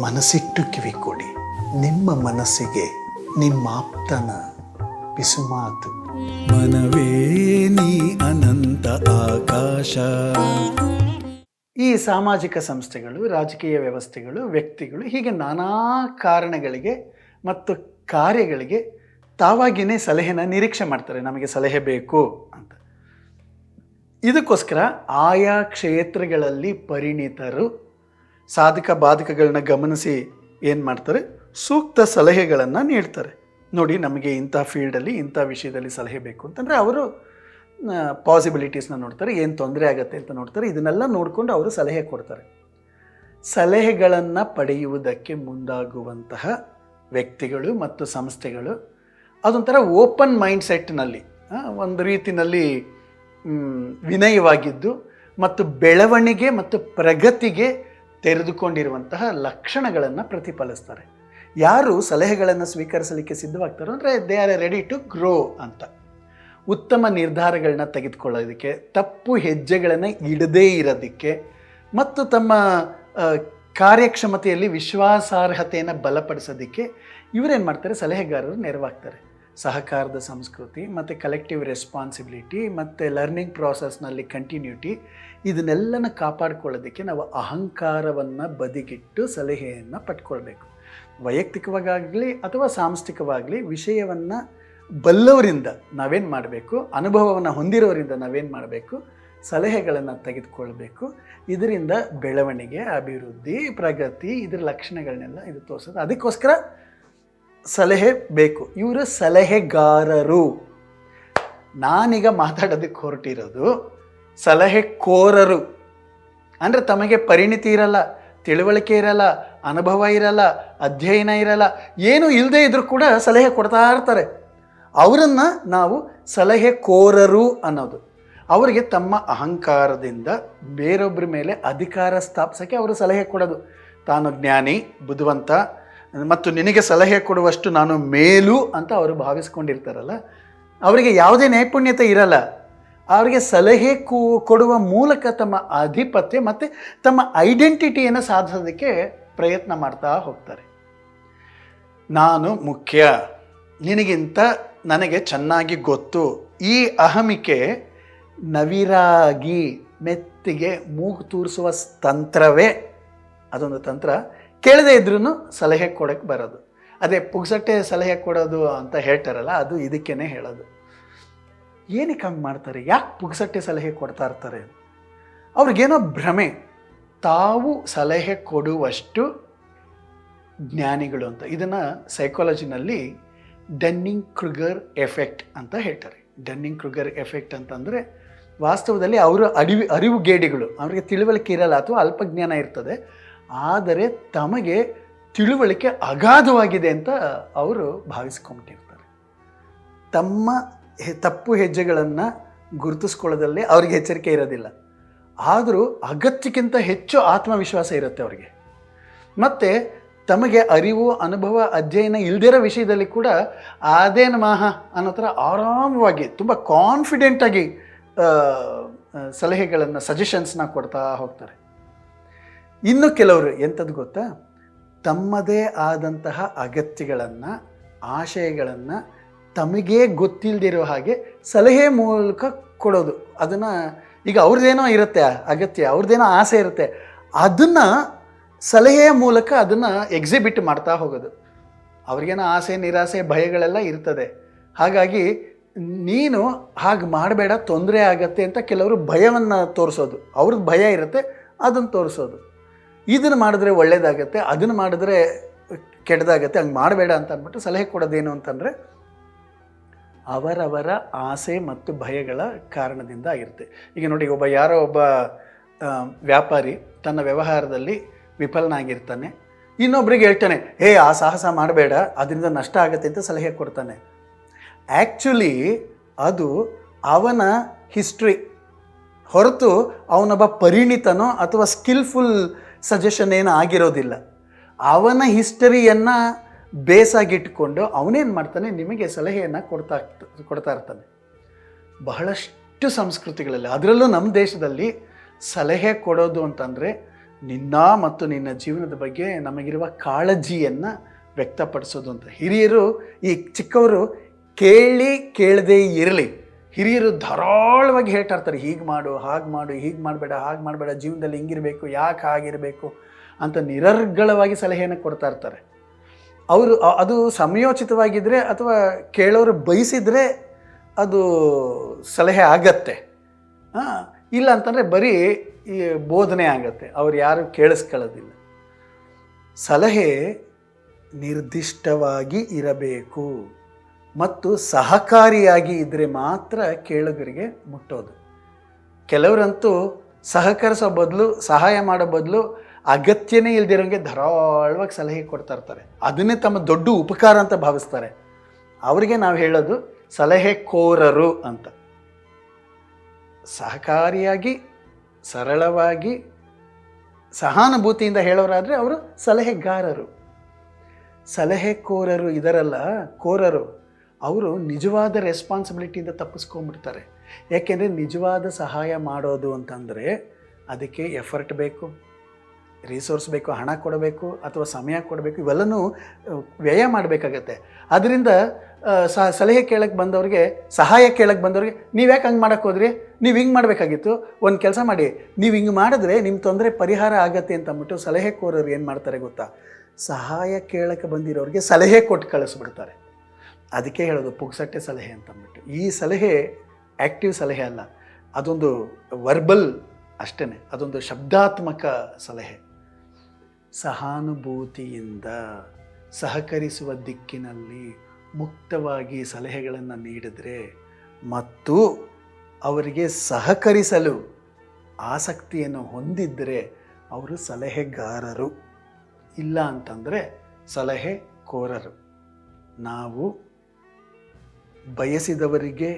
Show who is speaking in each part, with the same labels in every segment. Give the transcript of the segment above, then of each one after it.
Speaker 1: ಮನಸ್ಸಿಟ್ಟು ಕಿವಿ ಕೊಡಿ. ನಿಮ್ಮ ಮನಸ್ಸಿಗೆ ನಿಮ್ಮಾಪ್ತನ ಪಿಸುಮಾತು.
Speaker 2: ಮನವೇ ನೀ ಅನಂತ ಆಕಾಶ.
Speaker 1: ಈ ಸಾಮಾಜಿಕ ಸಂಸ್ಥೆಗಳು, ರಾಜಕೀಯ ವ್ಯವಸ್ಥೆಗಳು, ವ್ಯಕ್ತಿಗಳು ಹೀಗೆ ನಾನಾ ಕಾರಣಗಳಿಗೆ ಮತ್ತು ಕಾರ್ಯಗಳಿಗೆ ತಾವಾಗಿಯೇ ಸಲಹೆನ ನಿರೀಕ್ಷೆ ಮಾಡ್ತಾರೆ. ನಮಗೆ ಸಲಹೆ ಬೇಕು ಅಂತ. ಇದಕ್ಕೋಸ್ಕರ ಆಯಾ ಕ್ಷೇತ್ರಗಳಲ್ಲಿ ಪರಿಣಿತರು ಸಾಧಕ ಬಾಧಕಗಳನ್ನ ಗಮನಿಸಿ ಏನು ಮಾಡ್ತಾರೆ, ಸೂಕ್ತ ಸಲಹೆಗಳನ್ನು ನೀಡ್ತಾರೆ. ನೋಡಿ, ನಮಗೆ ಇಂಥ ಫೀಲ್ಡಲ್ಲಿ ಇಂಥ ವಿಷಯದಲ್ಲಿ ಸಲಹೆ ಬೇಕು ಅಂತಂದರೆ ಅವರು ಪಾಸಿಬಿಲಿಟೀಸ್ನ ನೋಡ್ತಾರೆ, ಏನು ತೊಂದರೆ ಆಗುತ್ತೆ ಅಂತ ನೋಡ್ತಾರೆ. ಇದನ್ನೆಲ್ಲ ನೋಡಿಕೊಂಡು ಅವರು ಸಲಹೆ ಕೊಡ್ತಾರೆ. ಸಲಹೆಗಳನ್ನು ಪಡೆಯುವುದಕ್ಕೆ ಮುಂದಾಗುವಂತಹ ವ್ಯಕ್ತಿಗಳು ಮತ್ತು ಸಂಸ್ಥೆಗಳು ಅದೊಂಥರ ಓಪನ್ ಮೈಂಡ್ ಸೆಟ್ನಲ್ಲಿ, ಒಂದು ರೀತಿಯಲ್ಲಿ ವಿನಯವಾಗಿದ್ದು ಮತ್ತು ಬೆಳವಣಿಗೆ ಮತ್ತು ಪ್ರಗತಿಗೆ ತೆರೆದುಕೊಂಡಿರುವಂತಹ ಲಕ್ಷಣಗಳನ್ನು ಪ್ರತಿಫಲಿಸ್ತಾರೆ. ಯಾರು ಸಲಹೆಗಳನ್ನು ಸ್ವೀಕರಿಸಲಿಕ್ಕೆ ಸಿದ್ಧವಾಗ್ತಾರೋ ಅಂದರೆ they are ready to grow ಅಂತ. ಉತ್ತಮ ನಿರ್ಧಾರಗಳನ್ನ ತೆಗೆದುಕೊಳ್ಳೋದಕ್ಕೆ, ತಪ್ಪು ಹೆಜ್ಜೆಗಳನ್ನು ಇಡದೇ ಇರೋದಕ್ಕೆ ಮತ್ತು ತಮ್ಮ ಕಾರ್ಯಕ್ಷಮತೆಯಲ್ಲಿ ವಿಶ್ವಾಸಾರ್ಹತೆಯನ್ನು ಬಲಪಡಿಸೋದಕ್ಕೆ ಇವರೇನು ಮಾಡ್ತಾರೆ, ಸಲಹೆಗಾರರು ನೆರವಾಗ್ತಾರೆ. ಸಹಕಾರದ ಸಂಸ್ಕೃತಿ ಮತ್ತು ಕಲೆಕ್ಟಿವ್ ರೆಸ್ಪಾನ್ಸಿಬಿಲಿಟಿ ಮತ್ತು ಲರ್ನಿಂಗ್ ಪ್ರಾಸೆಸ್ನಲ್ಲಿ ಕಂಟಿನ್ಯೂಟಿ, ಇದನ್ನೆಲ್ಲನ ಕಾಪಾಡಿಕೊಳ್ಳೋದಕ್ಕೆ ನಾವು ಅಹಂಕಾರವನ್ನು ಬದಿಗಿಟ್ಟು ಸಲಹೆಯನ್ನು ಪಡ್ಕೊಳ್ಬೇಕು. ವೈಯಕ್ತಿಕವಾಗಲಿ ಅಥವಾ ಸಾಂಸ್ಥಿಕವಾಗಲಿ ವಿಷಯವನ್ನು ಬಲ್ಲವರಿಂದ ನಾವೇನು ಮಾಡಬೇಕು, ಅನುಭವವನ್ನು ಹೊಂದಿರೋರಿಂದ ನಾವೇನು ಮಾಡಬೇಕು, ಸಲಹೆಗಳನ್ನು ತೆಗೆದುಕೊಳ್ಬೇಕು. ಇದರಿಂದ ಬೆಳವಣಿಗೆ, ಅಭಿವೃದ್ಧಿ, ಪ್ರಗತಿ, ಇದರ ಲಕ್ಷಣಗಳನ್ನೆಲ್ಲ ಇದು ತೋರಿಸೋದು. ಅದಕ್ಕೋಸ್ಕರ ಸಲಹೆ ಬೇಕು. ಇವರು ಸಲಹೆಗಾರರು. ನಾನೀಗ ಮಾತಾಡೋದಕ್ಕೆ ಹೊರಟಿರೋದು ಸಲಹೆಕೋರರು. ಅಂದರೆ ತಮಗೆ ಪರಿಣಿತಿ ಇರಲ್ಲ, ತಿಳುವಳಿಕೆ ಇರಲ್ಲ, ಅನುಭವ ಇರಲ್ಲ, ಅಧ್ಯಯನ ಇರಲ್ಲ, ಏನೂ ಇಲ್ಲದೆ ಇದ್ರೂ ಕೂಡ ಸಲಹೆ ಕೊಡ್ತಾ ಇರ್ತಾರೆ. ಅವರನ್ನು ನಾವು ಸಲಹೆಕೋರರು ಅನ್ನೋದು. ಅವರಿಗೆ ತಮ್ಮ ಅಹಂಕಾರದಿಂದ ಬೇರೊಬ್ಬರ ಮೇಲೆ ಅಧಿಕಾರ ಸ್ಥಾಪಿಸೋಕ್ಕೆ ಅವರು ಸಲಹೆ ಕೊಡೋದು. ತಾನು ಜ್ಞಾನಿ, ಬುದ್ಧಿವಂತ ಮತ್ತು ನಿನಗೆ ಸಲಹೆ ಕೊಡುವಷ್ಟು ನಾನು ಮೇಲು ಅಂತ ಅವರು ಭಾವಿಸ್ಕೊಂಡಿರ್ತಾರಲ್ಲ, ಅವರಿಗೆ ಯಾವುದೇ ನೈಪುಣ್ಯತೆ ಇರಲ್ಲ. ಅವರಿಗೆ ಸಲಹೆ ಕೊಡುವ ಮೂಲಕ ತಮ್ಮ ಆಧಿಪತ್ಯ ಮತ್ತು ತಮ್ಮ ಐಡೆಂಟಿಟಿಯನ್ನು ಸಾಧಿಸೋದಕ್ಕೆ ಪ್ರಯತ್ನ ಮಾಡ್ತಾ ಹೋಗ್ತಾರೆ. ನಾನು ಮುಖ್ಯ, ನಿನಗಿಂತ ನನಗೆ ಚೆನ್ನಾಗಿ ಗೊತ್ತು, ಈ ಅಹಮಿಕೆ ನವಿರಾಗಿ ಮೆತ್ತಿಗೆ ಮೂಗು ತೂರಿಸುವ ತಂತ್ರವೇ ಅದೊಂದು ತಂತ್ರ. ಕೇಳದೇ ಇದ್ರೂ ಸಲಹೆ ಕೊಡೋಕ್ಕೆ ಬರೋದು. ಅದೇ ಪುಗ್ಸಟ್ಟೆ ಸಲಹೆ ಕೊಡೋದು ಅಂತ ಹೇಳ್ತಾರಲ್ಲ, ಅದು ಇದಕ್ಕೇ ಹೇಳೋದು. ಏನಕ್ಕೆ ಹಂಗೆ ಮಾಡ್ತಾರೆ? ಯಾಕೆ ಪುಗ್ಸಟ್ಟೆ ಸಲಹೆ ಕೊಡ್ತಾ ಇರ್ತಾರೆ? ಅವ್ರಿಗೇನೋ ಭ್ರಮೆ, ತಾವು ಸಲಹೆ ಕೊಡುವಷ್ಟು ಜ್ಞಾನಿಗಳು ಅಂತ. ಇದನ್ನು ಸೈಕಾಲಜಿನಲ್ಲಿ ಡನ್ನಿಂಗ್ ಕ್ರುಗರ್ ಎಫೆಕ್ಟ್ ಅಂತ ಹೇಳ್ತಾರೆ. ಡನ್ನಿಂಗ್ ಕ್ರುಗರ್ ಎಫೆಕ್ಟ್ ಅಂತಂದರೆ ವಾಸ್ತವದಲ್ಲಿ ಅವರು ಅರಿವುಗೇಡಿಗಳು. ಅವರಿಗೆ ತಿಳುವಳಿಕೆ ಇರಲ್ಲ ಅಥವಾ ಅಲ್ಪಜ್ಞಾನ ಇರ್ತದೆ, ಆದರೆ ತಮಗೆ ತಿಳುವಳಿಕೆ ಅಗಾಧವಾಗಿದೆ ಅಂತ ಅವರು ಭಾವಿಸ್ಕೊಂಬಿಟ್ಟಿರ್ತಾರೆ. ತಮ್ಮ ತಪ್ಪು ಹೆಜ್ಜೆಗಳನ್ನು ಗುರುತಿಸ್ಕೊಳ್ಳೋದ್ರಲ್ಲಿ ಅವ್ರಿಗೆ ಎಚ್ಚರಿಕೆ ಇರೋದಿಲ್ಲ. ಆದರೂ ಅಗತ್ಯಕ್ಕಿಂತ ಹೆಚ್ಚು ಆತ್ಮವಿಶ್ವಾಸ ಇರುತ್ತೆ ಅವರಿಗೆ. ಮತ್ತು ತಮಗೆ ಅರಿವು, ಅನುಭವ, ಅಧ್ಯಯನ ಇಲ್ದಿರೋ ವಿಷಯದಲ್ಲಿ ಕೂಡ ಅದೇನು ಮಾಹ ಅನ್ನೋ ಥರ ಆರಾಮವಾಗಿ ತುಂಬ ಕಾನ್ಫಿಡೆಂಟಾಗಿ ಸಲಹೆಗಳನ್ನು, ಸಜೆಷನ್ಸ್ನ ಕೊಡ್ತಾ ಹೋಗ್ತಾರೆ. ಇನ್ನು ಕೆಲವರು ಎಂಥದ್ದು ಗೊತ್ತಾ, ತಮ್ಮದೇ ಆದಂತಹ ಅಗತ್ಯಗಳನ್ನು, ಆಶಯಗಳನ್ನು ತಮಗೇ ಗೊತ್ತಿಲ್ಲದಿರೋ ಹಾಗೆ ಸಲಹೆ ಮೂಲಕ ಕೊಡೋದು. ಅದನ್ನು ಈಗ ಅವ್ರದ್ದೇನೋ ಇರುತ್ತೆ ಅಗತ್ಯ, ಅವ್ರದ್ದೇನೋ ಆಸೆ ಇರುತ್ತೆ, ಅದನ್ನು ಸಲಹೆಯ ಮೂಲಕ ಅದನ್ನು ಎಕ್ಸಿಬಿಟ್ ಮಾಡ್ತಾ ಹೋಗೋದು. ಅವ್ರಿಗೇನೋ ಆಸೆ, ನಿರಾಸೆ, ಭಯಗಳೆಲ್ಲ ಇರ್ತದೆ. ಹಾಗಾಗಿ ನೀನು ಹಾಗೆ ಮಾಡಬೇಡ, ತೊಂದರೆ ಆಗತ್ತೆ ಅಂತ ಕೆಲವರು ಭಯವನ್ನು ತೋರಿಸೋದು. ಅವ್ರದ್ದು ಭಯ ಇರುತ್ತೆ, ಅದನ್ನು ತೋರಿಸೋದು. ಇದನ್ನು ಮಾಡಿದ್ರೆ ಒಳ್ಳೆಯದಾಗತ್ತೆ, ಅದನ್ನು ಮಾಡಿದ್ರೆ ಕೆಟ್ಟದಾಗತ್ತೆ, ಹಂಗೆ ಮಾಡಬೇಡ ಅಂತ ಅಂದ್ಬಿಟ್ಟು ಸಲಹೆ ಕೊಡೋದೇನು ಅಂತಂದರೆ ಅವರವರ ಆಸೆ ಮತ್ತು ಭಯಗಳ ಕಾರಣದಿಂದ ಆಗಿರುತ್ತೆ. ಈಗ ನೋಡಿ, ಯಾರೋ ಒಬ್ಬ ವ್ಯಾಪಾರಿ ತನ್ನ ವ್ಯವಹಾರದಲ್ಲಿ ವಿಫಲನಾಗಿರ್ತಾನೆ, ಇನ್ನೊಬ್ರಿಗೆ ಹೇಳ್ತಾನೆ, ಆ ಸಾಹಸ ಮಾಡಬೇಡ, ಅದರಿಂದ ನಷ್ಟ ಆಗುತ್ತೆ ಅಂತ ಸಲಹೆ ಕೊಡ್ತಾನೆ. ಆ್ಯಕ್ಚುಲಿ ಅದು ಅವನ ಹಿಸ್ಟ್ರಿ ಹೊರತು ಅವನೊಬ್ಬ ಪರಿಣಿತನೋ ಅಥವಾ ಸ್ಕಿಲ್ಫುಲ್ ಸಜೆಷನ್ ಏನು ಆಗಿರೋದಿಲ್ಲ. ಅವನ ಹಿಸ್ಟರಿಯನ್ನು ಬೇಸಾಗಿಟ್ಕೊಂಡು ಅವನೇನು ಮಾಡ್ತಾನೆ, ನಿಮಗೆ ಸಲಹೆಯನ್ನು ಕೊಡ್ತಾ ಇರ್ತಾನೆ. ಬಹಳಷ್ಟು ಸಂಸ್ಕೃತಿಗಳಲ್ಲಿ, ಅದರಲ್ಲೂ ನಮ್ಮ ದೇಶದಲ್ಲಿ ಸಲಹೆ ಕೊಡೋದು ಅಂತಂದರೆ ನಿನ್ನ ಮತ್ತು ನಿನ್ನ ಜೀವನದ ಬಗ್ಗೆ ನಮಗಿರುವ ಕಾಳಜಿಯನ್ನು ವ್ಯಕ್ತಪಡಿಸೋದು ಅಂತ. ಹಿರಿಯರು ಈ ಚಿಕ್ಕವರು ಕೇಳದೇ ಇರಲಿ, ಹಿರಿಯರು ಧಾರಾಳವಾಗಿ ಹೇಳ್ತಾ ಇರ್ತಾರೆ, ಹೀಗೆ ಮಾಡು, ಹಾಗೆ ಮಾಡು, ಹೀಗೆ ಮಾಡಬೇಡ, ಹಾಗೆ ಮಾಡಬೇಡ, ಜೀವನದಲ್ಲಿ ಹಿಂಗಿರಬೇಕು, ಯಾಕೆ ಹಾಗಿರಬೇಕು ಅಂತ ನಿರರ್ಗಳವಾಗಿ ಸಲಹೆಯನ್ನು ಕೊಡ್ತಾ ಇರ್ತಾರೆ. ಅವರು ಅದು ಸಮಯೋಚಿತವಾಗಿದ್ದರೆ ಅಥವಾ ಕೇಳೋರು ಬಯಸಿದರೆ ಅದು ಸಲಹೆ ಆಗತ್ತೆ. ಇಲ್ಲ ಅಂತಂದರೆ ಬರೀ ಈ ಬೋಧನೆ ಆಗತ್ತೆ, ಅವ್ರು ಯಾರು ಕೇಳಿಸ್ಕೊಳ್ಳೋದಿಲ್ಲ. ಸಲಹೆ ನಿರ್ದಿಷ್ಟವಾಗಿ ಇರಬೇಕು ಮತ್ತು ಸಹಕಾರಿಯಾಗಿ ಇದ್ದರೆ ಮಾತ್ರ ಕೇಳುಗರಿಗೆ ಮುಟ್ಟೋದು. ಕೆಲವರಂತೂ ಸಹಕರಿಸೋ ಬದಲು, ಸಹಾಯ ಮಾಡೋ ಬದಲು ಅಗತ್ಯನೇ ಇಲ್ದಿರೋಂಗೆ ಧಾರಾಳವಾಗಿ ಸಲಹೆ ಕೊಡ್ತಾ ಇರ್ತಾರೆ. ಅದನ್ನೇ ತಮ್ಮ ದೊಡ್ಡ ಉಪಕಾರ ಅಂತ ಭಾವಿಸ್ತಾರೆ. ಅವರಿಗೆ ನಾವು ಹೇಳೋದು ಸಲಹೆಕೋರರು ಅಂತ. ಸಹಕಾರಿಯಾಗಿ, ಸರಳವಾಗಿ, ಸಹಾನುಭೂತಿಯಿಂದ ಹೇಳೋರಾದರೆ ಅವರು ಸಲಹೆಗಾರರು. ಸಲಹೆಕೋರರು ಇದರಲ್ಲ, ಕೋರರು ಅವರು ನಿಜವಾದ ರೆಸ್ಪಾನ್ಸಿಬಿಲಿಟಿಯಿಂದ ತಪ್ಪಿಸ್ಕೊಂಡ್ಬಿಡ್ತಾರೆ. ಯಾಕೆಂದರೆ ನಿಜವಾದ ಸಹಾಯ ಮಾಡೋದು ಅಂತಂದರೆ ಅದಕ್ಕೆ ಎಫರ್ಟ್ ಬೇಕು, ರಿಸೋರ್ಸ್ ಬೇಕು, ಹಣ ಕೊಡಬೇಕು ಅಥವಾ ಸಮಯ ಕೊಡಬೇಕು, ಇವೆಲ್ಲನೂ ವ್ಯಯ ಮಾಡಬೇಕಾಗತ್ತೆ. ಅದರಿಂದ ಸಲಹೆ ಕೇಳಕ್ಕೆ ಬಂದವ್ರಿಗೆ, ಸಹಾಯ ಕೇಳಕ್ಕೆ ಬಂದವ್ರಿಗೆ, ನೀವು ಯಾಕೆ ಹಂಗೆ ಮಾಡೋಕ್ಕೆ ಹೋದ್ರಿ, ನೀವು ಹಿಂಗೆ ಮಾಡಬೇಕಾಗಿತ್ತು, ಒಂದು ಕೆಲಸ ಮಾಡಿ, ನೀವು ಹಿಂಗೆ ಮಾಡಿದ್ರೆ ನಿಮ್ಮ ತೊಂದರೆ ಪರಿಹಾರ ಆಗತ್ತೆ ಅಂತ ಅಂದ್ಬಿಟ್ಟು ಸಲಹೆಕೋರರು ಏನು ಮಾಡ್ತಾರೆ ಗೊತ್ತಾ, ಸಹಾಯ ಕೇಳಕ್ಕೆ ಬಂದಿರೋರಿಗೆ ಸಲಹೆ ಕೊಟ್ಟು ಕಳಿಸ್ಬಿಡ್ತಾರೆ. ಅದಕ್ಕೆ ಹೇಳೋದು ಪುಕ್ಸಟ್ಟೆ ಸಲಹೆ ಅಂತ ಅಂದ್ಬಿಟ್ಟು. ಈ ಸಲಹೆ ಆ್ಯಕ್ಟಿವ್ ಸಲಹೆ ಅಲ್ಲ, ಅದೊಂದು ವರ್ಬಲ್ ಅಷ್ಟೇ, ಅದೊಂದು ಶಬ್ದಾತ್ಮಕ ಸಲಹೆ. ಸಹಾನುಭೂತಿಯಿಂದ ಸಹಕರಿಸುವ ದಿಕ್ಕಿನಲ್ಲಿ ಮುಕ್ತವಾಗಿ ಸಲಹೆಗಳನ್ನು ನೀಡಿದರೆ ಮತ್ತು ಅವರಿಗೆ ಸಹಕರಿಸಲು ಆಸಕ್ತಿಯನ್ನು ಹೊಂದಿದ್ದರೆ ಅವರು ಸಲಹೆಗಾರರು. ಇಲ್ಲ ಅಂತಂದರೆ ಸಲಹೆಕೋರರು. ನಾವು ಬಯಸಿದವರಿಗೆ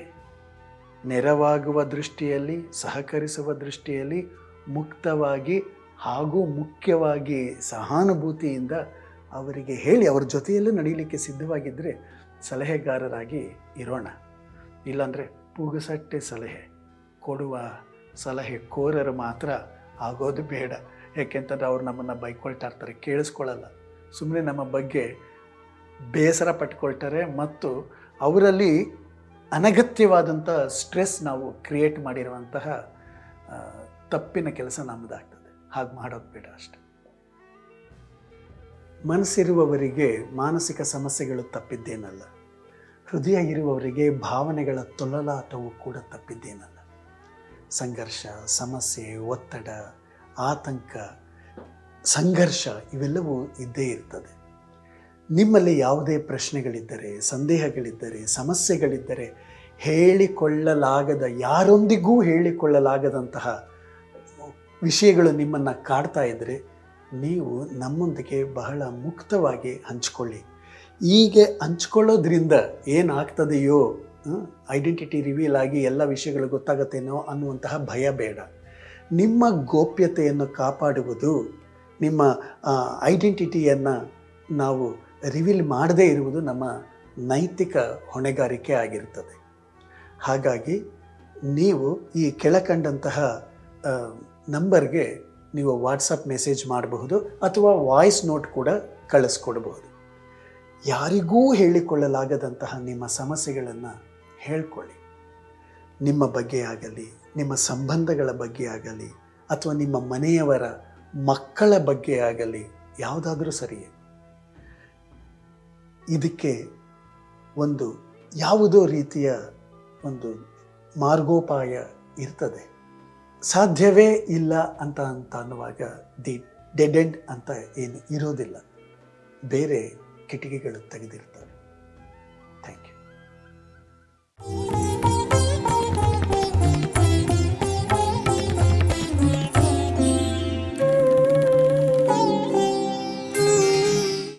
Speaker 1: ನೆರವಾಗುವ ದೃಷ್ಟಿಯಲ್ಲಿ, ಸಹಕರಿಸುವ ದೃಷ್ಟಿಯಲ್ಲಿ ಮುಕ್ತವಾಗಿ ಹಾಗೂ ಮುಖ್ಯವಾಗಿ ಸಹಾನುಭೂತಿಯಿಂದ ಅವರಿಗೆ ಹೇಳಿ ಅವರ ಜೊತೆಯಲ್ಲೂ ನಡೀಲಿಕ್ಕೆ ಸಿದ್ಧವಾಗಿದ್ದರೆ ಸಲಹೆಗಾರರಾಗಿ ಇರೋಣ. ಇಲ್ಲಾಂದರೆ ಪುಗಸಟ್ಟೆ ಸಲಹೆ ಕೊಡುವ ಸಲಹೆಕೋರರು ಮಾತ್ರ ಆಗೋದು ಬೇಡ. ಯಾಕೆಂತಂದರೆ ಅವ್ರು ನಮ್ಮನ್ನು ಬೈಕೊಳ್ತಾ ಇರ್ತಾರೆ, ಕೇಳಿಸ್ಕೊಳ್ಳಲ್ಲ, ಸುಮ್ಮನೆ ನಮ್ಮ ಬಗ್ಗೆ ಬೇಸರ ಪಟ್ಕೊಳ್ತಾರೆ ಮತ್ತು ಅವರಲ್ಲಿ ಅನಗತ್ಯವಾದಂಥ ಸ್ಟ್ರೆಸ್ ನಾವು ಕ್ರಿಯೇಟ್ ಮಾಡಿರುವಂತಹ ತಪ್ಪಿನ ಕೆಲಸ ನಮ್ಮದಾಗ್ತದೆ. ಹಾಗೆ ಮಾಡೋದು ಬೇಡ ಅಷ್ಟೆ. ಮನಸ್ಸಿರುವವರಿಗೆ ಮಾನಸಿಕ ಸಮಸ್ಯೆಗಳು ತಪ್ಪಿದ್ದೇನಲ್ಲ, ಹೃದಯ ಇರುವವರಿಗೆ ಭಾವನೆಗಳ ತೊಳಲಾಟವು ಕೂಡ ತಪ್ಪಿದ್ದೇನಲ್ಲ. ಸಂಘರ್ಷ, ಸಮಸ್ಯೆ, ಒತ್ತಡ, ಆತಂಕ, ಸಂಘರ್ಷ ಇವೆಲ್ಲವೂ ಇದ್ದೇ ಇರ್ತದೆ. ನಿಮ್ಮಲ್ಲಿ ಯಾವುದೇ ಪ್ರಶ್ನೆಗಳಿದ್ದರೆ, ಸಂದೇಹಗಳಿದ್ದರೆ, ಸಮಸ್ಯೆಗಳಿದ್ದರೆ, ಹೇಳಿಕೊಳ್ಳಲಾಗದ, ಯಾರೊಂದಿಗೂ ಹೇಳಿಕೊಳ್ಳಲಾಗದಂತಹ ವಿಷಯಗಳು ನಿಮ್ಮನ್ನು ಕಾಡ್ತಾ ಇದ್ದರೆ ನೀವು ನಮ್ಮೊಂದಿಗೆ ಬಹಳ ಮುಕ್ತವಾಗಿ ಹಂಚ್ಕೊಳ್ಳಿ. ಹೀಗೆ ಹಂಚ್ಕೊಳ್ಳೋದ್ರಿಂದ ಏನಾಗ್ತದೆಯೋ, ಐಡೆಂಟಿಟಿ ರಿವೀಲ್ ಆಗಿ ಎಲ್ಲ ವಿಷಯಗಳು ಗೊತ್ತಾಗತ್ತೇನೋ ಅನ್ನುವಂತಹ ಭಯ ಬೇಡ. ನಿಮ್ಮ ಗೋಪ್ಯತೆಯನ್ನು ಕಾಪಾಡುವುದು, ನಿಮ್ಮ ಐಡೆಂಟಿಟಿಯನ್ನು ನಾವು ರಿವೀಲ್ ಮಾಡದೇ ಇರುವುದು ನಮ್ಮ ನೈತಿಕ ಹೊಣೆಗಾರಿಕೆ ಆಗಿರ್ತದೆ. ಹಾಗಾಗಿ ನೀವು ಈ ಕೆಳಕಂಡಂತಹ ನಂಬರ್ಗೆ ನೀವು ವಾಟ್ಸಪ್ ಮೆಸೇಜ್ ಮಾಡಬಹುದು ಅಥವಾ ವಾಯ್ಸ್ ನೋಟ್ ಕೂಡ ಕಳಿಸ್ಕೊಡ್ಬಹುದು. ಯಾರಿಗೂ ಹೇಳಿಕೊಳ್ಳಲಾಗದಂತಹ ನಿಮ್ಮ ಸಮಸ್ಯೆಗಳನ್ನು ಹೇಳ್ಕೊಳ್ಳಿ. ನಿಮ್ಮ ಬಗ್ಗೆ ಆಗಲಿ, ನಿಮ್ಮ ಸಂಬಂಧಗಳ ಬಗ್ಗೆ ಆಗಲಿ, ಅಥವಾ ನಿಮ್ಮ ಮನೆಯವರ ಮಕ್ಕಳ ಬಗ್ಗೆ ಆಗಲಿ, ಯಾವುದಾದ್ರೂ ಸರಿಯೇ. ಇದಕ್ಕೆ ಒಂದು ಯಾವುದೋ ರೀತಿಯ ಒಂದು ಮಾರ್ಗೋಪಾಯ ಇರ್ತದೆ. ಸಾಧ್ಯವೇ ಇಲ್ಲ ಅಂತ ಅನ್ನುವಾಗ ಡೆಡ್ ಎಂಡ್ ಅಂತ ಏನು ಇರೋದಿಲ್ಲ, ಬೇರೆ ಕಿಟಕಿಗಳು ತೆಗೆದಿರ್ತವೆ.